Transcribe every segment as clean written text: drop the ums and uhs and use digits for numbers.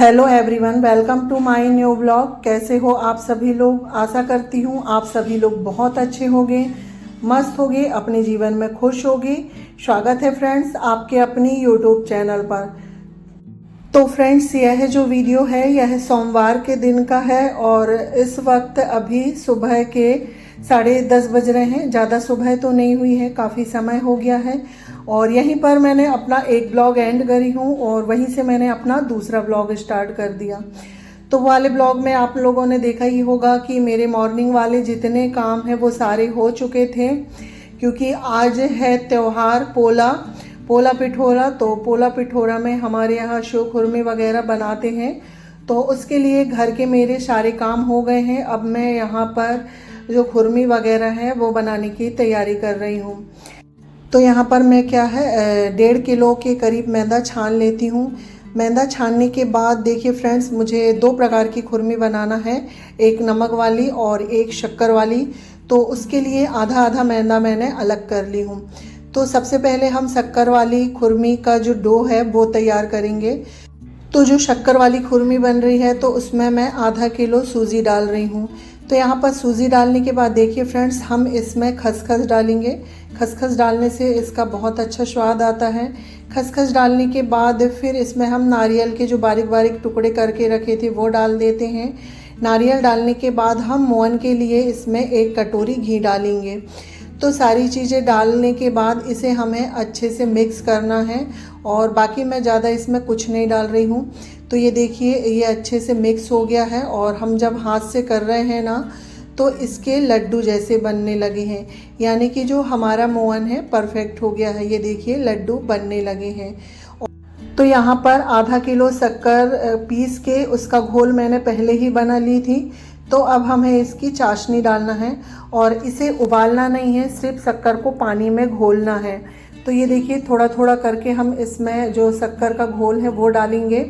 Hello everyone, welcome to my new blog. कैसे हो आप सभी लोग? आशा करती हूँ आप सभी लोग बहुत अच्छे होंगे, मस्त होंगे, अपने जीवन में खुश होंगे। स्वागत है फ्रेंड्स आपके अपनी यूट्यूब चैनल पर। तो फ्रेंड्स, यह जो वीडियो है यह सोमवार के दिन का है और इस वक्त अभी सुबह के 10:30 बज रहे हैं। ज़्यादा सुबह तो नहीं हुई है, काफ़ी समय हो गया है। और यहीं पर मैंने अपना एक ब्लॉग एंड करी हूँ और वहीं से मैंने अपना दूसरा ब्लॉग स्टार्ट कर दिया। तो वाले ब्लॉग में आप लोगों ने देखा ही होगा कि मेरे मॉर्निंग वाले जितने काम हैं वो सारे हो चुके थे, क्योंकि आज है त्यौहार पोला पिठोरा। तो पोला पिठोरा में हमारे यहाँ शिव खुरमी वगैरह बनाते हैं, तो उसके लिए घर के मेरे सारे काम हो गए हैं। अब मैं यहाँ पर जो खुरमी वगैरह है वो बनाने की तैयारी कर रही हूँ। तो यहाँ पर मैं क्या है 1.5 किलो के करीब मैदा छान लेती हूँ। मैदा छानने के बाद देखिए फ्रेंड्स, मुझे 2 प्रकार की खुरमी बनाना है, एक नमक वाली और एक शक्कर वाली। तो उसके लिए आधा आधा मैदा मैंने अलग कर ली हूँ। तो सबसे पहले हम शक्कर वाली खुरमी का जो डो है वो तैयार करेंगे। तो जो शक्कर वाली खुरमी बन रही है तो उसमें मैं आधा किलो सूजी डाल रही हूँ। तो यहाँ पर सूजी डालने के बाद देखिए फ्रेंड्स, हम इसमें खसखस डालेंगे। खसखस डालने से इसका बहुत अच्छा स्वाद आता है। खसखस डालने के बाद फिर इसमें हम नारियल के जो बारीक बारीक टुकड़े करके रखे थे वो डाल देते हैं। नारियल डालने के बाद हम मोहन के लिए इसमें 1 कटोरी घी डालेंगे। तो सारी चीज़ें डालने के बाद इसे हमें अच्छे से मिक्स करना है और बाकी मैं ज़्यादा इसमें कुछ नहीं डाल रही हूँ। तो ये देखिए, ये अच्छे से मिक्स हो गया है और हम जब हाथ से कर रहे हैं ना तो इसके लड्डू जैसे बनने लगे हैं, यानी कि जो हमारा मोहन है परफेक्ट हो गया है। ये देखिए लड्डू बनने लगे हैं। तो यहाँ पर आधा किलो शक्कर पीस के उसका घोल मैंने पहले ही बना ली थी। तो अब हमें इसकी चाशनी डालना है और इसे उबालना नहीं है, सिर्फ शक्कर को पानी में घोलना है। तो ये देखिए थोड़ा थोड़ा करके हम इसमें जो शक्कर का घोल है वो डालेंगे,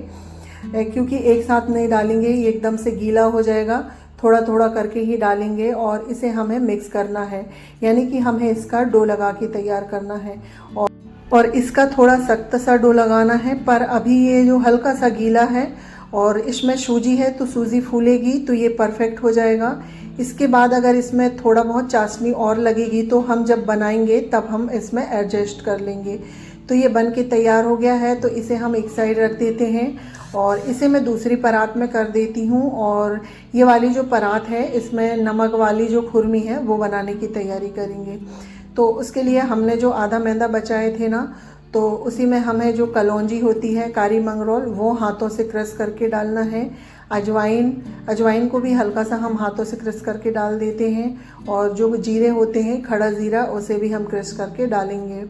क्योंकि एक साथ नहीं डालेंगे, ये एकदम से गीला हो जाएगा। थोड़ा थोड़ा करके ही डालेंगे और इसे हमें मिक्स करना है, यानी कि हमें इसका डो लगा के तैयार करना है। और इसका थोड़ा सख्त सा डो लगाना है, पर अभी ये जो हल्का सा गीला है और इसमें सूजी है तो सूजी फूलेगी तो ये परफेक्ट हो जाएगा। इसके बाद अगर इसमें थोड़ा बहुत चाशनी और लगेगी तो हम जब बनाएंगे तब हम इसमें एडजस्ट कर लेंगे। तो ये बन के तैयार हो गया है, तो इसे हम एक साइड रख देते हैं और इसे मैं दूसरी परात में कर देती हूँ। और ये वाली जो परात है इसमें नमक वाली जो खुरमी है वो बनाने की तैयारी करेंगे। तो उसके लिए हमने जो आधा मैदा बचाए थे ना, तो उसी में हमें जो कलौंजी होती है, कारी मंगरोल, वो हाथों से क्रश करके डालना है। अजवाइन को भी हल्का सा हम हाथों से क्रश करके डाल देते हैं। और जो जीरे होते हैं, खड़ा जीरा, उसे भी हम क्रश करके डालेंगे।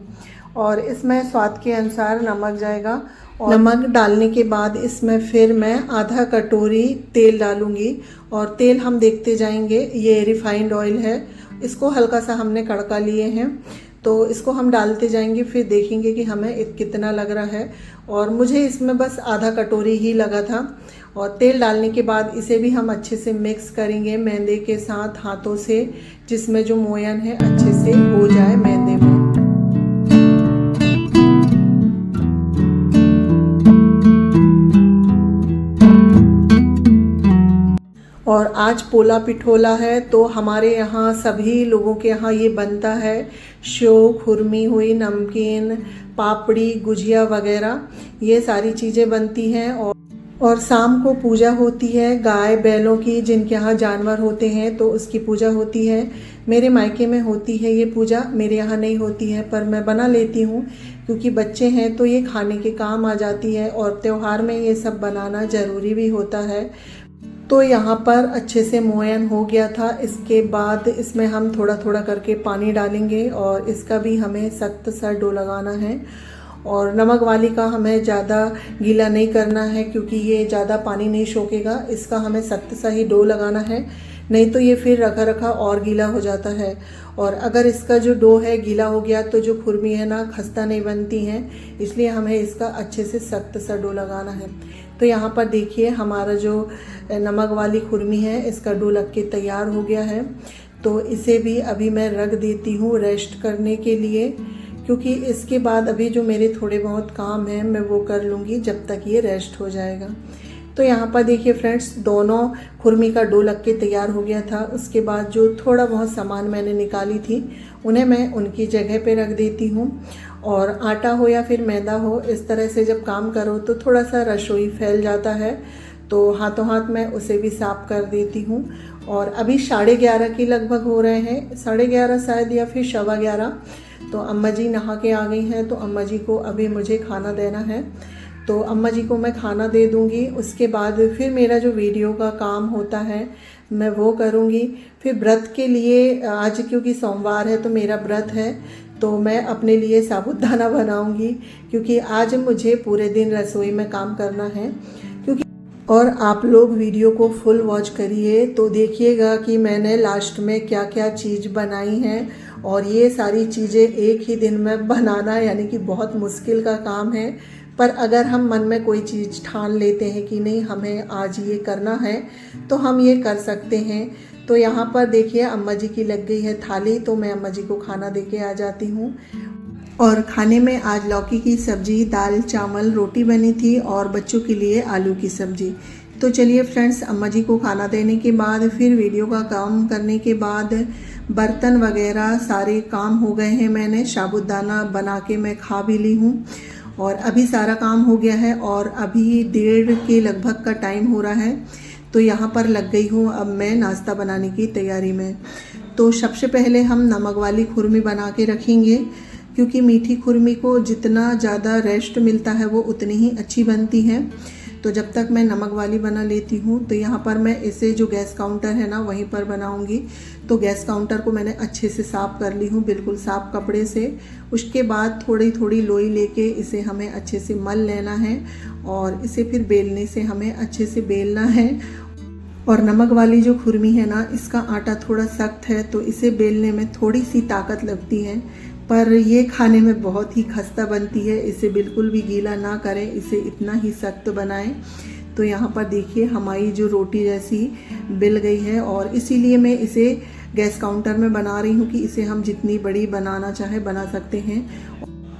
और इसमें स्वाद के अनुसार नमक जाएगा। और नमक डालने के बाद इसमें फिर मैं आधा कटोरी तेल डालूंगी और तेल हम देखते जाएंगे। ये रिफाइंड ऑयल है, इसको हल्का सा हमने कड़का लिए हैं, तो इसको हम डालते जाएंगे, फिर देखेंगे कि हमें कितना लग रहा है। और मुझे इसमें बस आधा कटोरी ही लगा था। और तेल डालने के बाद इसे भी हम अच्छे से मिक्स करेंगे मैदे के साथ हाथों से, जिसमें जो मोयन है अच्छे से हो जाए मैदे में। और आज पोला पिठोला है तो हमारे यहाँ सभी लोगों के यहाँ ये बनता है। सेव खुरमी हुई, नमकीन, पापड़ी, गुजिया वगैरह, ये सारी चीज़ें बनती हैं। और शाम को पूजा होती है गाय बैलों की, जिनके यहाँ जानवर होते हैं तो उसकी पूजा होती है। मेरे मायके में होती है ये पूजा, मेरे यहाँ नहीं होती है, पर मैं बना लेती हूँ क्योंकि बच्चे हैं तो ये खाने के काम आ जाती है और त्यौहार में ये सब बनाना ज़रूरी भी होता है। तो यहाँ पर अच्छे से मोयन हो गया था। इसके बाद इसमें हम थोड़ा थोड़ा करके पानी डालेंगे और इसका भी हमें सख्त सा डो लगाना है। और नमक वाली का हमें ज़्यादा गीला नहीं करना है, क्योंकि ये ज़्यादा पानी नहीं सोखेगा। इसका हमें सख्त सा ही डो लगाना है, नहीं तो ये फिर रखा रखा और गीला हो जाता है। और अगर इसका जो डो है गीला हो गया तो जो खुरमी है ना खस्ता नहीं बनती हैं, इसलिए हमें इसका अच्छे से सख्त सा डो लगाना है। तो यहाँ पर देखिए हमारा जो नमक वाली खुरमी है इसका डो लग के तैयार हो गया है। तो इसे भी अभी मैं रख देती हूँ रेस्ट करने के लिए, क्योंकि इसके बाद अभी जो मेरे थोड़े बहुत काम हैं मैं वो कर लूँगी जब तक ये रेस्ट हो जाएगा। तो यहाँ पर देखिए फ्रेंड्स, दोनों खुरमी का डो लग के तैयार हो गया था। उसके बाद जो थोड़ा बहुत सामान मैंने निकाली थी उन्हें मैं उनकी जगह पे रख देती हूँ। और आटा हो या फिर मैदा हो, इस तरह से जब काम करो तो थोड़ा सा रसोई फैल जाता है, तो हाथों हाथ मैं उसे भी साफ़ कर देती हूँ। और अभी 11:30 के लगभग हो रहे हैं, 11:30 शायद या फिर 11:15। तो अम्मा जी नहा के आ गई हैं, तो अम्मा जी को अभी मुझे खाना देना है। तो अम्मा जी को मैं खाना दे दूँगी, उसके बाद फिर मेरा जो वीडियो का काम होता है मैं वो करूँगी। फिर व्रत के लिए आज क्योंकि सोमवार है तो मेरा व्रत है, तो मैं अपने लिए साबूदाना बनाऊँगी, क्योंकि आज मुझे पूरे दिन रसोई में काम करना है। क्योंकि और आप लोग वीडियो को फुल वॉच करिए तो देखिएगा कि मैंने लास्ट में क्या क्या चीज़ बनाई है। और ये सारी चीज़ें एक ही दिन में बनाना यानी कि बहुत मुश्किल का काम है, पर अगर हम मन में कोई चीज़ ठान लेते हैं कि नहीं हमें आज ये करना है तो हम ये कर सकते हैं। तो यहाँ पर देखिए अम्मा जी की लग गई है थाली, तो मैं अम्मा जी को खाना दे के आ जाती हूँ। और खाने में आज लौकी की सब्ज़ी, दाल चावल, रोटी बनी थी और बच्चों के लिए आलू की सब्ज़ी। तो चलिए फ्रेंड्स, अम्मा जी को खाना देने के बाद फिर वीडियो का काम करने के बाद बर्तन वगैरह सारे काम हो गए हैं। मैंने साबूदाना बना के मैं खा भी ली हूँ और अभी सारा काम हो गया है। और अभी 1:30 के लगभग का टाइम हो रहा है, तो यहाँ पर लग गई हूँ अब मैं नाश्ता बनाने की तैयारी में। तो सबसे पहले हम नमक वाली खुरमी बना के रखेंगे, क्योंकि मीठी खुरमी को जितना ज़्यादा रेस्ट मिलता है वो उतनी ही अच्छी बनती है। तो जब तक मैं नमक वाली बना लेती हूँ, तो यहाँ पर मैं इसे जो गैस काउंटर है ना वहीं पर बनाऊँगी। तो गैस काउंटर को मैंने अच्छे से साफ़ कर ली हूँ, बिल्कुल साफ़ कपड़े से। उसके बाद थोड़ी थोड़ी लोई लेके इसे हमें अच्छे से मल लेना है और इसे फिर बेलने से हमें अच्छे से बेलना है। और नमक वाली जो खुरमी है ना, इसका आटा थोड़ा सख्त है, तो इसे बेलने में थोड़ी सी ताकत लगती है, पर ये खाने में बहुत ही खस्ता बनती है। इसे बिल्कुल भी गीला ना करें, इसे इतना ही सख्त बनाएं। तो यहाँ पर देखिए हमारी जो रोटी जैसी बिल गई है, और इसीलिए मैं इसे गैस काउंटर में बना रही हूँ कि इसे हम जितनी बड़ी बनाना चाहे बना सकते हैं।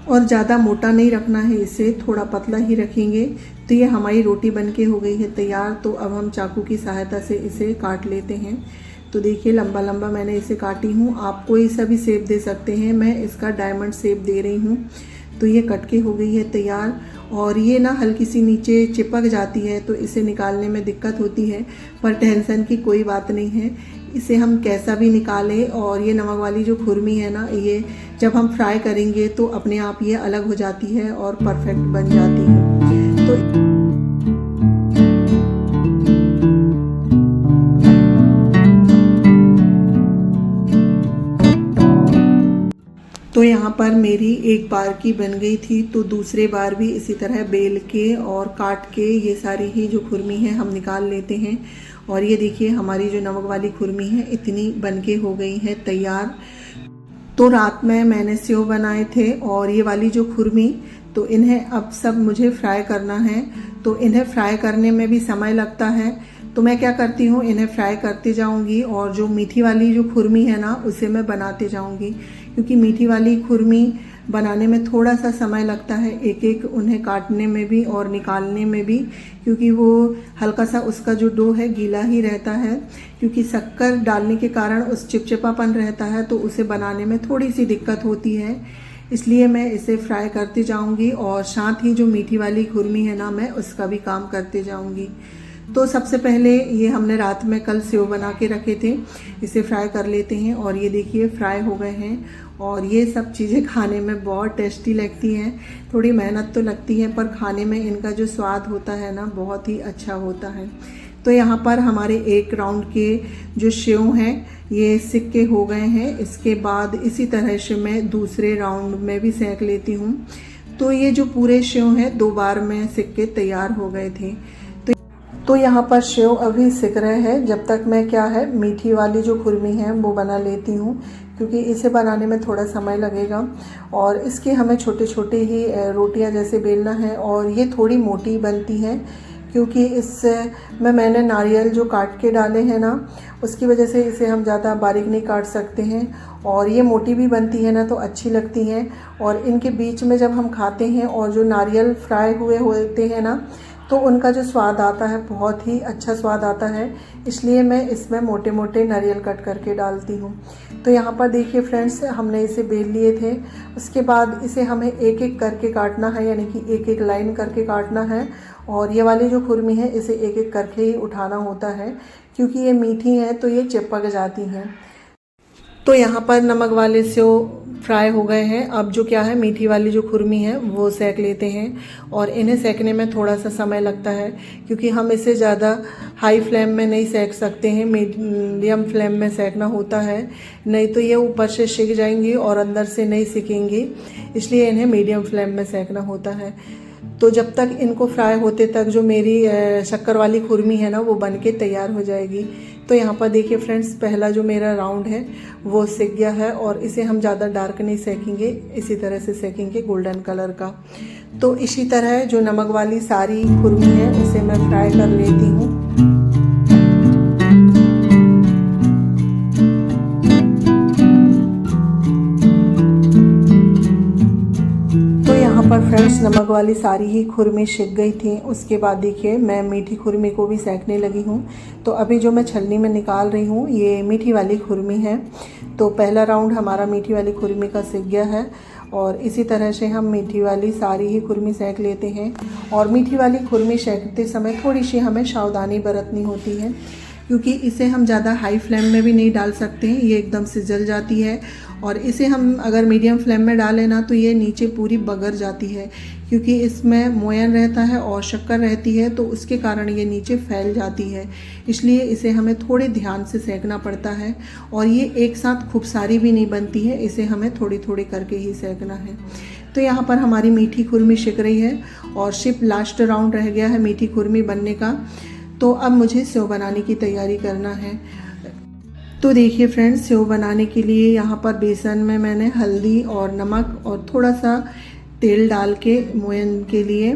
और ज़्यादा मोटा नहीं रखना है, इसे थोड़ा पतला ही रखेंगे। तो ये हमारी रोटी बनके हो गई है तैयार। तो अब हम चाकू की सहायता से इसे काट लेते हैं। तो देखिए लंबा लंबा मैंने इसे काटी हूँ, आप कोई सा भी शेप दे सकते हैं, मैं इसका डायमंड शेप दे रही हूँ। तो ये कट के हो गई है तैयार। और ये ना हल्की सी नीचे चिपक जाती है, तो इसे निकालने में दिक्कत होती है, पर टेंशन की कोई बात नहीं है, इसे हम कैसा भी निकालें। और ये नमक वाली जो खुरमी है ना, ये जब हम फ्राई करेंगे तो अपने आप ये अलग हो जाती है और परफेक्ट बन जाती है। तो यहाँ पर मेरी एक बार की बन गई थी, तो दूसरे बार भी इसी तरह बेल के और काट के ये सारी ही जो खुरमी है हम निकाल लेते हैं। और ये देखिए हमारी जो नमक वाली खुरमी है इतनी बनके हो गई है तैयार। तो रात में मैंने सेव बनाए थे और ये वाली जो खुरमी, तो इन्हें अब सब मुझे फ्राई करना है। तो इन्हें फ्राई करने में भी समय लगता है, तो मैं क्या करती हूँ, इन्हें फ्राई करती जाऊँगी और जो मीठी वाली जो खुरमी है ना उसे मैं बनाते जाऊँगी। क्योंकि मीठी वाली खुरमी बनाने में थोड़ा सा समय लगता है, एक एक उन्हें काटने में भी और निकालने में भी, क्योंकि वो हल्का सा उसका जो डो है गीला ही रहता है, क्योंकि शक्कर डालने के कारण उस चिपचिपापन रहता है, तो उसे बनाने में थोड़ी सी दिक्कत होती है। इसलिए मैं इसे फ्राई करती जाऊंगी और साथ ही जो मीठी वाली खुरमी है ना, मैं उसका भी काम करते जाऊंगी। तो सबसे पहले ये हमने रात में कल सेव बना के रखे थे, इसे फ्राई कर लेते हैं। और ये देखिए फ्राई हो गए हैं और ये सब चीज़ें खाने में बहुत टेस्टी लगती हैं। थोड़ी मेहनत तो लगती है, पर खाने में इनका जो स्वाद होता है ना बहुत ही अच्छा होता है। तो यहाँ पर हमारे एक राउंड के जो सेव हैं ये सिक के हो गए हैं। इसके बाद इसी तरह से मैं दूसरे राउंड में भी सेक लेती हूँ। तो ये जो पूरे सेव हैं 2 बार में सिक के तैयार हो गए थे। तो यहाँ पर सेव अभी सिक रहे हैं, जब तक मैं क्या है मीठी वाली जो खुरमी है वो बना लेती हूँ, क्योंकि इसे बनाने में थोड़ा समय लगेगा। और इसकी हमें छोटे छोटे ही रोटियाँ जैसे बेलना है, और ये थोड़ी मोटी बनती हैं क्योंकि इसमें मैंने नारियल जो काट के डाले हैं ना, उसकी वजह से इसे हम ज़्यादा बारीक नहीं काट सकते हैं। और ये मोटी भी बनती है ना तो अच्छी लगती हैं। और इनके बीच में जब हम खाते हैं और जो नारियल फ्राई हुए होते हैं ना, तो उनका जो स्वाद आता है बहुत ही अच्छा स्वाद आता है, इसलिए मैं इसमें मोटे मोटे नारियल कट करके डालती हूँ। तो यहाँ पर देखिए फ्रेंड्स, हमने इसे बेल लिए थे। उसके बाद इसे हमें एक एक करके काटना है, यानी कि एक एक लाइन करके काटना है। और ये वाली जो खुरमी है इसे एक एक करके ही उठाना होता है, क्योंकि ये मीठी है तो ये चिपक जाती हैं। तो यहाँ पर नमक वाले सेव फ्राई हो गए हैं। अब जो क्या है, मीठी वाली जो खुरमी है वो सेक लेते हैं। और इन्हें सेकने में थोड़ा सा समय लगता है, क्योंकि हम इसे ज़्यादा हाई फ्लेम में नहीं सेक सकते हैं, मीडियम फ्लेम में सेकना होता है, नहीं तो ये ऊपर से सिक जाएंगी और अंदर से नहीं सिकेंगी। इसलिए इन्हें मीडियम फ्लेम में सेकना होता है। तो जब तक इनको फ्राई होते तक जो मेरी शक्कर वाली खुरमी है ना वो बन के तैयार हो जाएगी। तो यहाँ पर देखिए फ्रेंड्स, पहला जो मेरा राउंड है वो सिक गया है, और इसे हम ज़्यादा डार्क नहीं सेकेंगे, इसी तरह से सेकेंगे गोल्डन कलर का। तो इसी तरह जो नमक वाली सारी खुरमी है उसे मैं फ्राई कर लेती हूँ। पर फ्रेंड्स, नमक वाली सारी ही खुरमी सिक गई थी। उसके बाद देखिए मैं मीठी खुरमी को भी सेकने लगी हूँ। तो अभी जो मैं छलनी में निकाल रही हूँ ये मीठी वाली खुरमी है। तो पहला राउंड हमारा मीठी वाली खुरमी का सिक गया है, और इसी तरह से हम मीठी वाली सारी ही खुरमी सेक लेते हैं। और मीठी वाली खुरमी सेकते समय थोड़ी सी हमें सावधानी बरतनी होती है, क्योंकि इसे हम ज़्यादा हाई फ्लेम में भी नहीं डाल सकते हैं, ये एकदम से जल जाती है। और इसे हम अगर मीडियम फ्लेम में डालें ना तो ये नीचे पूरी बगर जाती है, क्योंकि इसमें मोयन रहता है और शक्कर रहती है, तो उसके कारण ये नीचे फैल जाती है। इसलिए इसे हमें थोड़े ध्यान से सेकना पड़ता है, और ये एक साथ खूब सारी भी नहीं बनती है, इसे हमें थोड़ी थोड़ी करके ही सेकना है। तो यहाँ पर हमारी मीठी खुरमी सिक रही है, और सिर्फ लास्ट राउंड रह गया है मीठी खुरमी बनने का। तो अब मुझे सेव बनाने की तैयारी करना है। तो देखिए फ्रेंड्स, सेव बनाने के लिए यहाँ पर बेसन में मैंने हल्दी और नमक और थोड़ा सा तेल डाल के मोयन के लिए,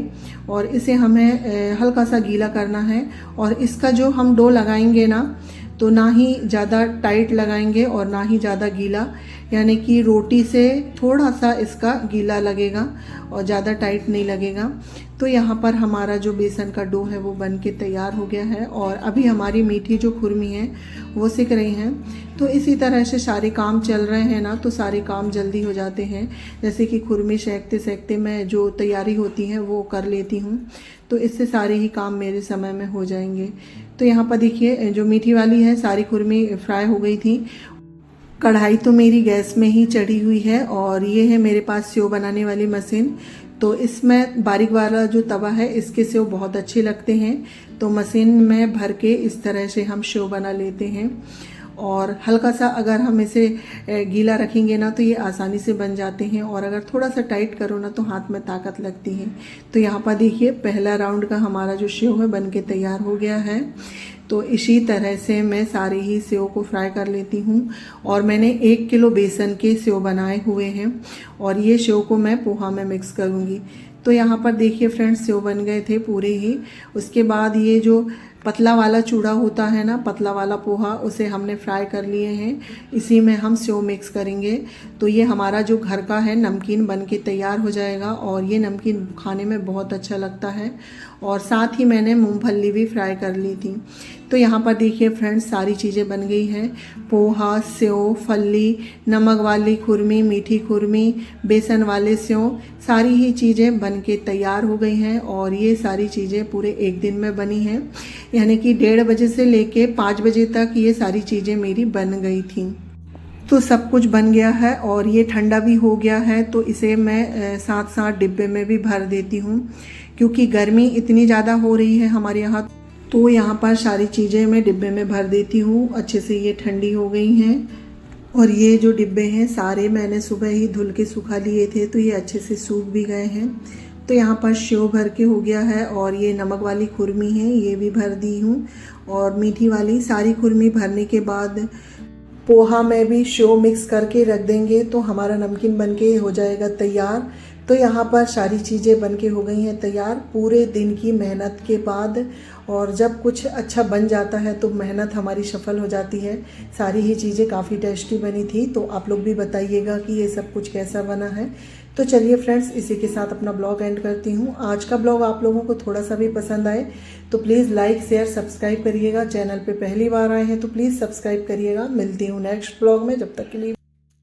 और इसे हमें हल्का सा गीला करना है। और इसका जो हम डो लगाएंगे ना, तो ना ही ज़्यादा टाइट लगाएंगे और ना ही ज़्यादा गीला, यानी कि रोटी से थोड़ा सा इसका गीला लगेगा और ज़्यादा टाइट नहीं लगेगा। तो यहाँ पर हमारा जो बेसन का डो है वो बन के तैयार हो गया है, और अभी हमारी मीठी जो खुरमी है वो सिक रही हैं। तो इसी तरह से सारे काम चल रहे हैं ना, तो सारे काम जल्दी हो जाते हैं। जैसे कि खुरमी सेकते सेकते मैं जो तैयारी होती है वो कर लेती हूँ, तो इससे सारे ही काम मेरे समय में हो जाएंगे। तो यहाँ पर देखिए जो मीठी वाली है सारी खुरमी फ्राई हो गई थी। कढ़ाई तो मेरी गैस में ही चढ़ी हुई है, और ये है मेरे पास सेव बनाने वाली मशीन। तो इसमें बारीक वाला जो तवा है इसके सेव बहुत अच्छे लगते हैं। तो मशीन में भर के इस तरह से हम सेव बना लेते हैं, और हल्का सा अगर हम इसे गीला रखेंगे ना तो ये आसानी से बन जाते हैं, और अगर थोड़ा सा टाइट करो ना तो हाथ में ताकत लगती है। तो यहाँ पर देखिए पहला राउंड का हमारा जो सेव है बन के तैयार हो गया है। तो इसी तरह से मैं सारी ही सेव को फ्राई कर लेती हूँ। और मैंने 1 किलो बेसन के सेव बनाए हुए हैं, और ये सेव को मैं पोहा में मिक्स करूँगी। तो यहाँ पर देखिए फ्रेंड्स, सेव बन गए थे पूरे ही। उसके बाद ये जो पतला वाला चूड़ा होता है ना, पतला वाला पोहा, उसे हमने फ्राई कर लिए हैं। इसी में हम सेव मिक्स करेंगे। तो ये हमारा जो घर का है नमकीन बन के तैयार हो जाएगा, और ये नमकीन खाने में बहुत अच्छा लगता है। और साथ ही मैंने मूंगफली भी फ्राई कर ली थी। तो यहाँ पर देखिए फ्रेंड्स, सारी चीज़ें बन गई हैं। पोहा, सेव, फल्ली, नमक वाली खुरमी, मीठी खुरमी, बेसन वाले सेव, सारी ही चीज़ें बन के तैयार हो गई हैं। और ये सारी चीज़ें पूरे एक दिन में बनी हैं, यानी कि 1:30 बजे से लेके 5 बजे तक ये सारी चीज़ें मेरी बन गई थी। तो सब कुछ बन गया है, और ये ठंडा भी हो गया है। तो इसे मैं साथ साथ डिब्बे में भी भर देती हूँ, क्योंकि गर्मी इतनी ज़्यादा हो रही है हमारे यहाँ। तो यहाँ पर सारी चीज़ें मैं डिब्बे में भर देती हूँ। अच्छे से ये ठंडी हो गई हैं, और ये जो डिब्बे हैं सारे मैंने सुबह ही धुल के सुखा लिए थे, तो ये अच्छे से सूख भी गए हैं। तो यहाँ पर सेव भर के हो गया है, और ये नमक वाली खुरमी है ये भी भर दी हूँ। और मीठी वाली सारी खुरमी भरने के बाद पोहा में भी सेव मिक्स करके रख देंगे, तो हमारा नमकीन बनके हो जाएगा तैयार। तो यहाँ पर सारी चीज़ें बनके हो गई हैं तैयार पूरे दिन की मेहनत के बाद। और जब कुछ अच्छा बन जाता है तो मेहनत हमारी सफल हो जाती है। सारी ही चीज़ें काफ़ी टेस्टी बनी थी। तो आप लोग भी बताइएगा कि ये सब कुछ कैसा बना है। तो चलिए फ्रेंड्स, इसी के साथ अपना ब्लॉग एंड करती हूँ। आज का ब्लॉग आप लोगों को थोड़ा सा भी पसंद आए तो प्लीज़ लाइक शेयर सब्सक्राइब करिएगा। चैनल पे पहली बार आए हैं तो प्लीज़ सब्सक्राइब करिएगा। मिलती हूँ नेक्स्ट ब्लॉग में, जब तक के लिए